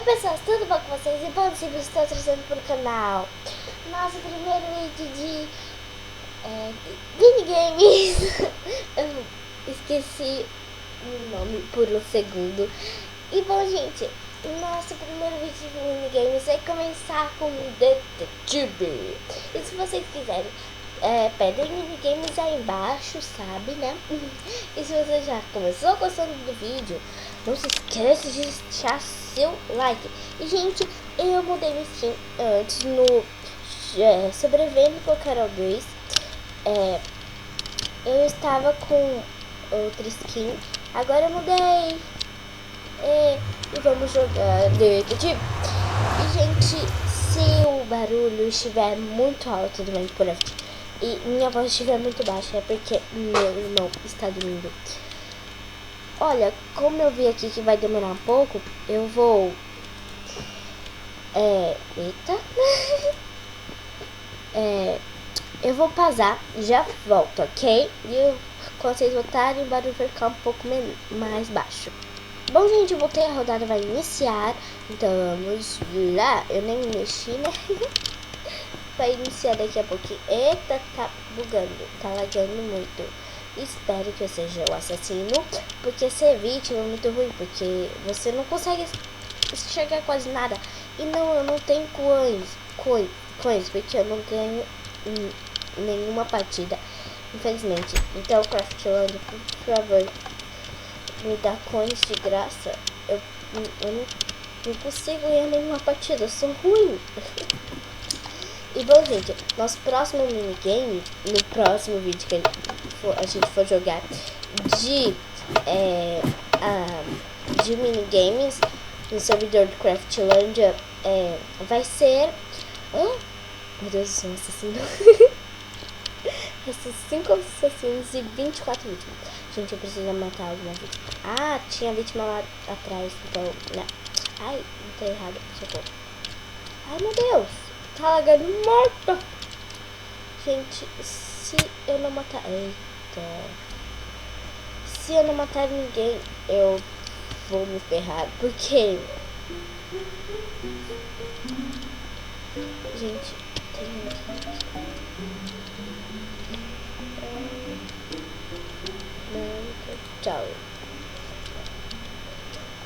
pessoas, tudo bom com vocês? E bom, se você está trazendo para o canal nosso primeiro vídeo de minigames. Eu esqueci o nome por um segundo. E bom, gente, nosso primeiro vídeo de minigames vai começar com Detetive. E se vocês quiserem, pedem minigames aí embaixo, sabe, né? E se você já começou gostando do vídeo, não se esqueça de deixar seu like. E, gente, eu mudei minha skin antes no Sobrevivendo com o Carol 2. Eu estava com outra skin, agora eu mudei. E vamos jogar Detetive. E, gente, se o barulho estiver muito alto do Minecraft e minha voz estiver muito baixa, é porque meu irmão está dormindo. Olha, como eu vi aqui que vai demorar um pouco, eu vou... Eita. Eu vou pausar, já volto, ok? E quando vocês voltarem, o barulho vai ficar um pouco mais baixo. Bom, gente, eu voltei, a rodada vai iniciar. Então vamos lá. Eu nem mexi, né? Vai iniciar daqui a pouquinho. Eita, tá bugando, tá lagando muito. Espero que eu seja o assassino, porque ser vítima é muito ruim, porque você não consegue enxergar quase nada. E não, eu não tenho coins, porque eu não ganho nenhuma partida, infelizmente. Então, Craftland, por favor, me dá coins de graça. Eu não consigo ganhar nenhuma partida, eu sou ruim. E bom, gente, nosso próximo minigame, no próximo vídeo que a gente for jogar de minigames no servidor do Craftlandia, vai ser... meu Deus, eu sou um assassino. Esses 5 assassinos e 24 vítimas. Gente, eu preciso matar alguma vítima. Ah, tinha vítima lá atrás, então... Não. Ai, entrei errado, socorro. Ai, meu Deus. Tá lagando morta. Gente, se eu não matar... Eita. Se eu não matar ninguém, eu vou me ferrar. Por quê? Gente, tem aqui. Tchau.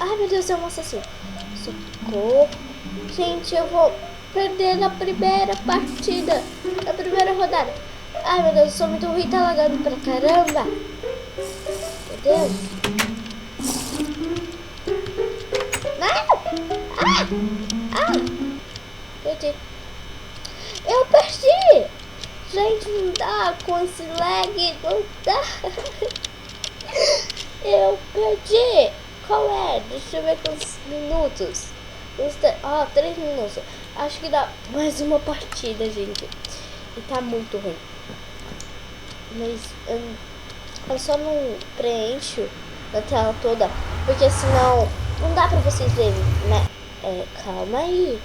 Ai, meu Deus, é um assassino. Socorro. Gente, eu vou perder na primeira partida, na primeira rodada. Ai, meu Deus, eu sou muito ruim, tá lagando pra caramba. Meu Deus. Perdi. Eu perdi. Gente, não dá com esse lag, não dá. Eu perdi. Qual é? Deixa eu ver quantos minutos. 3 minutos. Acho que dá mais uma partida, gente. E tá muito ruim. Mas eu só não preencho a tela toda, porque senão não dá pra vocês verem, né? Calma aí.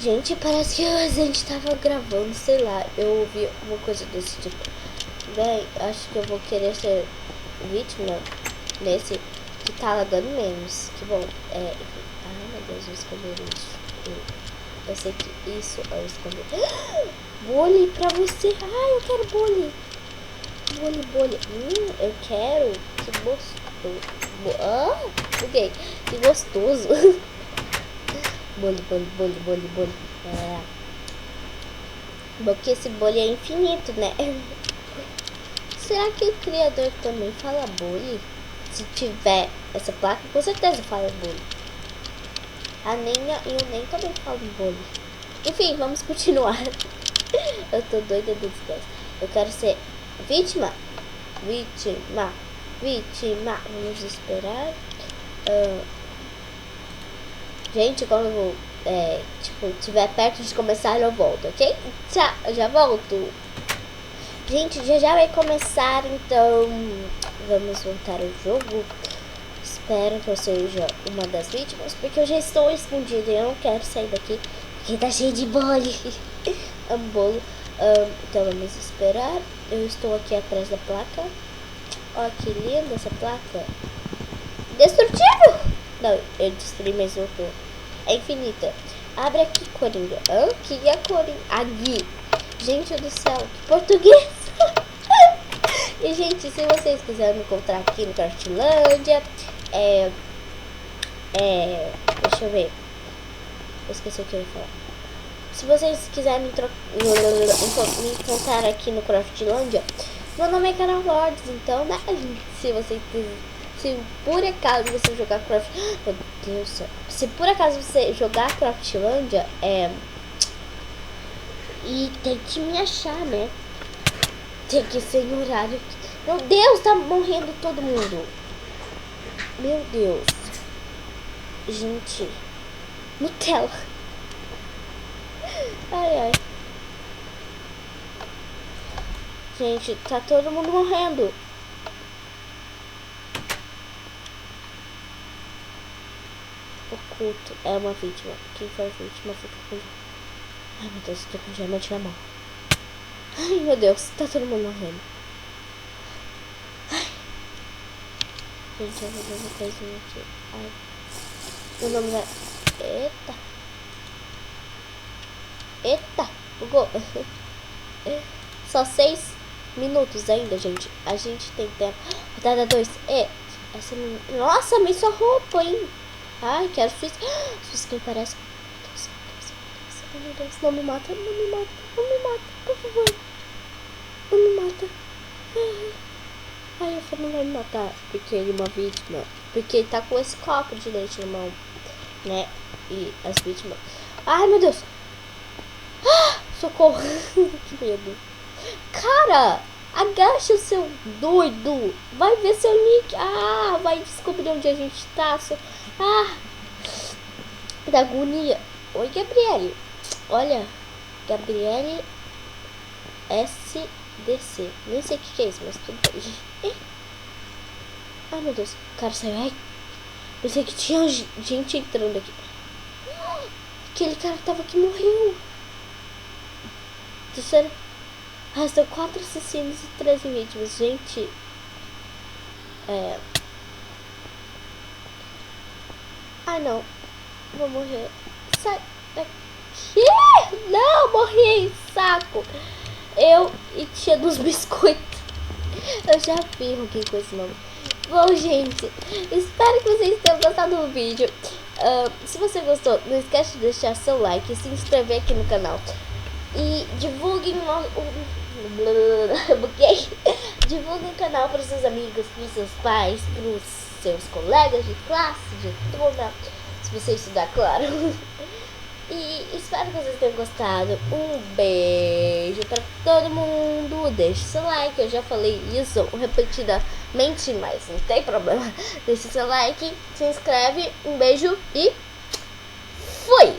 Gente, parece que a gente tava gravando, sei lá. Eu ouvi uma coisa desse tipo. Bem, acho que eu vou querer ser vítima nesse que tá lagando menos. Que bom. Ai, meu Deus, eu escolhi isso. Eu sei que isso eu escolhi. Bully pra você. Ai, eu quero bully. Bully. Eu quero. Que gostoso. Buguei. Que gostoso. Bully. Bom, que esse bully é infinito, né? Será que o criador também fala bully? Se tiver essa placa, com certeza fala bully. A Nena e o Nen também falam bully. Enfim, vamos continuar. Eu tô doida dos dois. Eu quero ser vítima. Vamos esperar. Gente, quando estiver perto de começar, eu volto, ok? Tchau, eu já volto. Gente, já vai começar, então vamos voltar ao jogo. Espero que eu seja uma das vítimas, porque eu já estou escondida e eu não quero sair daqui, porque tá cheio de bolo. Amo bolo. Então vamos esperar. Eu estou aqui atrás da placa. Olha que linda essa placa. Destrutivo! Não, eu destruí, mas voltou. É infinita. Abre aqui, Coringa. Que é Coringa? Aqui. Gente do céu, que português. E, gente, se vocês quiserem me encontrar aqui no Craftlândia, deixa eu ver. Eu esqueci o que eu ia falar. Se vocês quiserem me encontrar aqui no Craftlândia, meu nome é Carol Lords, então, né, se vocês se por acaso você jogar Craft... Meu Deus do céu. Se por acaso você jogar Craftlândia, e tem que me achar, né? Tem que ser em horário. Meu Deus, tá morrendo todo mundo. Meu Deus. Gente. Nutella. Ai, ai. Gente, tá todo mundo morrendo. Oculto. É uma vítima. Quem foi a vítima? Fica com... Ai, meu Deus, tô com diamante na mão. Ai, meu Deus, tá todo mundo morrendo. Ai. Gente, eu vou ver uma coisinha aqui. Ai. O nome da... Eita. Eita. Bugou. Só 6 minutos ainda, gente. A gente tem tempo. Rodada 2. Essa... Nossa, mas sua roupa, hein? Ai, quero sua skin parece... Ai, meu Deus, não me mata, não me mata, não me mata, por favor. Não me mata. Ai, eu não vai me matar porque ele é uma vítima. Porque ele tá com esse copo de leite na mão, né? E as vítimas... Ai, meu Deus. Socorro. Que medo. Cara, agacha, seu doido. Vai ver seu nick. Vai descobrir onde a gente tá. Da agonia. Oi, Gabriele. Olha, Gabriele SDC. Nem sei o que é isso, mas tudo bem. Ai, meu Deus. O cara saiu. Ai, pensei que tinha gente entrando aqui. Aquele cara que tava aqui morreu. Terceiro. Restam 4 assassinos e 13 vítimas. Gente. Ai, não. Vou morrer. Sai daqui. Não, morri. Saco. Eu e tia dos biscoitos. Eu já vi com esse nome. Bom, gente. Espero que vocês tenham gostado do vídeo. Se você gostou, não esquece de deixar seu like e se inscrever aqui no canal. E divulguem divulguem o canal para os seus amigos, para os seus pais, para os seus colegas de classe, de turma, se você estudar, claro. E espero que vocês tenham gostado. Um beijo para todo mundo. Deixe seu like, eu já falei isso repetidamente, mas não tem problema. Deixe seu like, se inscreve, um beijo e fui!